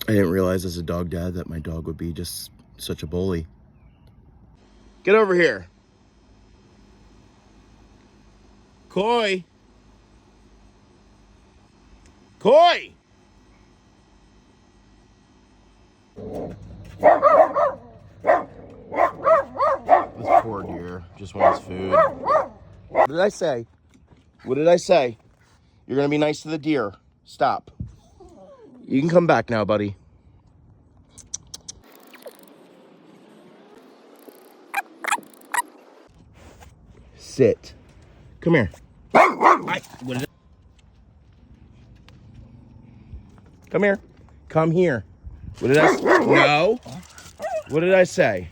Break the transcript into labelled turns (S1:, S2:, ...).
S1: I didn't realize as a dog dad that my dog would be just such a bully. Get over here. Koi. Koi. This poor deer just wants food. What did I say? What did I say? You're gonna be nice to the deer. Stop. You can come back now, buddy. Sit. Come here. What did I... Come here. Come here. What did I say? No. What did I say?